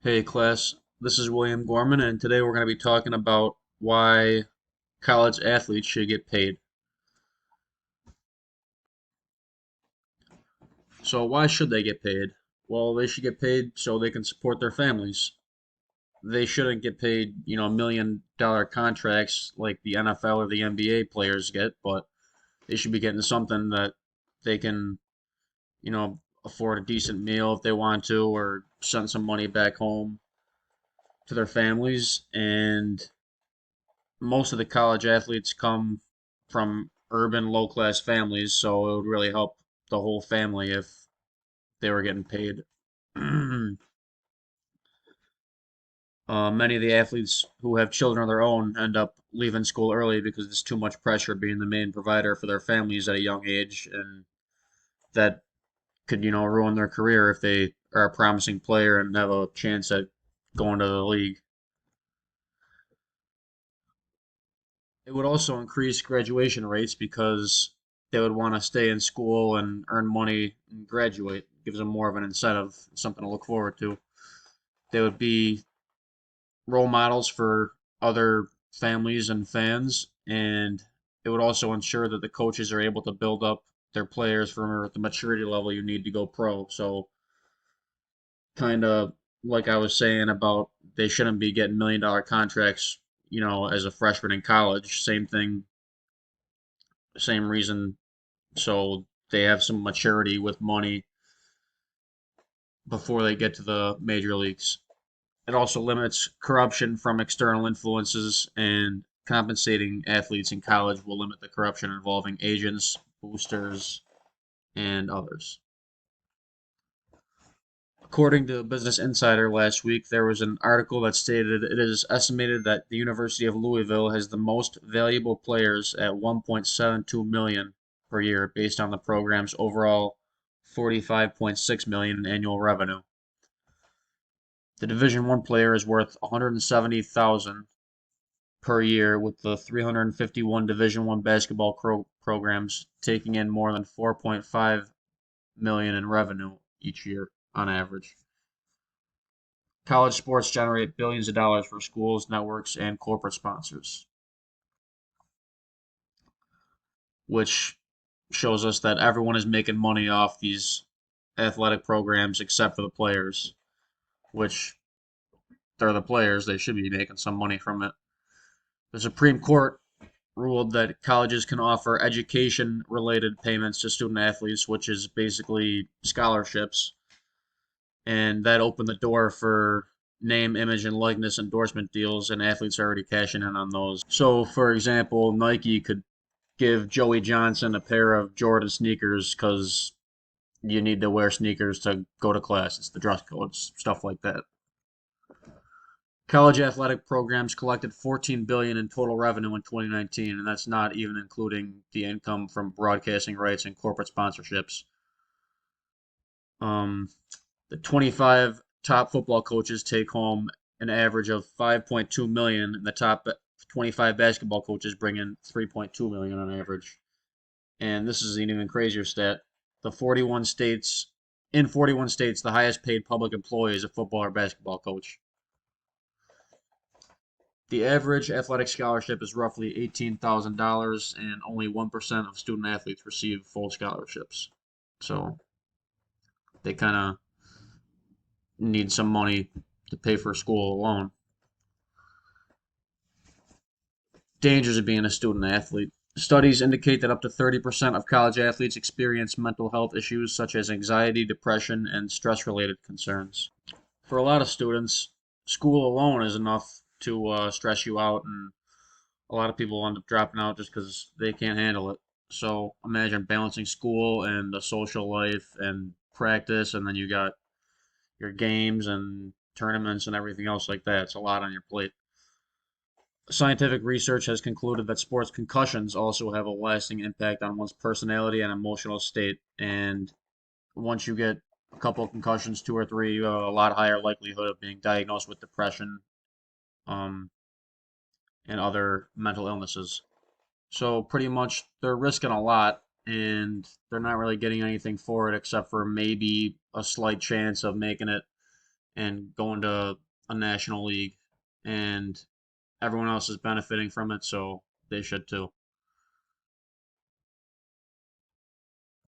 Hey class, this is William Gorman, and today we're going to be talking about why college athletes should get paid. So, why should they get paid? Well, they should get paid so they can support their families. They shouldn't get paid, $1 million contracts like the NFL or the NBA players get, but they should be getting something that they can, afford a decent meal if they want to, or send some money back home to their families. And most of the college athletes come from urban low class families, so it would really help the whole family if they were getting paid. Many of the athletes who have children of their own end up leaving school early because there's too much pressure being the main provider for their families at a young age, and that could, ruin their career if they are a promising player and have a chance at going to the league. It would also increase graduation rates because they would want to stay in school and earn money and graduate. It gives them more of an incentive, something to look forward to. They would be role models for other families and fans, and it would also ensure that the coaches are able to build up their players for the maturity level you need to go pro. So, kind of like I was saying about they shouldn't be getting $1 million contracts, as a freshman in college. Same thing, same reason, so they have some maturity with money before they get to the major leagues. It also limits corruption from external influences, and compensating athletes in college will limit the corruption involving agents, boosters, and others. According to Business Insider last week, there was an article that stated it is estimated that the University of Louisville has the most valuable players at 1.72 million per year based on the program's overall 45.6 million in annual revenue. The Division 1 player is worth 170,000 per year, with the 351 Division 1 basketball programs taking in more than 4.5 million in revenue each year on average. College sports generate billions of dollars for schools, networks, and corporate sponsors, which shows us that everyone is making money off these athletic programs except for the players, which they're the players. They should be making some money from it. The Supreme Court ruled that colleges can offer education related payments to student athletes, which is basically scholarships. And that opened the door for name, image, and likeness endorsement deals, and athletes are already cashing in on those. So, for example, Nike could give Joey Johnson a pair of Jordan sneakers because you need to wear sneakers to go to class. It's the dress code, stuff like that. College athletic programs collected 14 billion in total revenue in 2019, and that's not even including the income from broadcasting rights and corporate sponsorships. Um, the 25 top football coaches take home an average of 5.2 million, and the top 25 basketball coaches bring in 3.2 million on average. And this is an even crazier stat. The 41 states in 41 states, the highest paid public employee is a football or basketball coach. The average athletic scholarship is roughly $18,000, and only 1% of student athletes receive full scholarships. So they kind of need some money to pay for school alone. Dangers of being a student athlete. Studies indicate that up to 30% of college athletes experience mental health issues such as anxiety, depression, and stress related concerns. For a lot of students, school alone is enough to stress you out, and a lot of people end up dropping out just because they can't handle it. So imagine balancing school and a social life and practice, and then you got your games and tournaments and everything else like that. It's a lot on your plate. Scientific research has concluded that sports concussions also have a lasting impact on one's personality and emotional state. And once you get a couple of concussions, two or three, you have a lot higher likelihood of being diagnosed with depression, um, and other mental illnesses. So pretty much they're risking a lot, and they're not really getting anything for it except for maybe a slight chance of making it and going to a national league, and everyone else is benefiting from it, so they should too.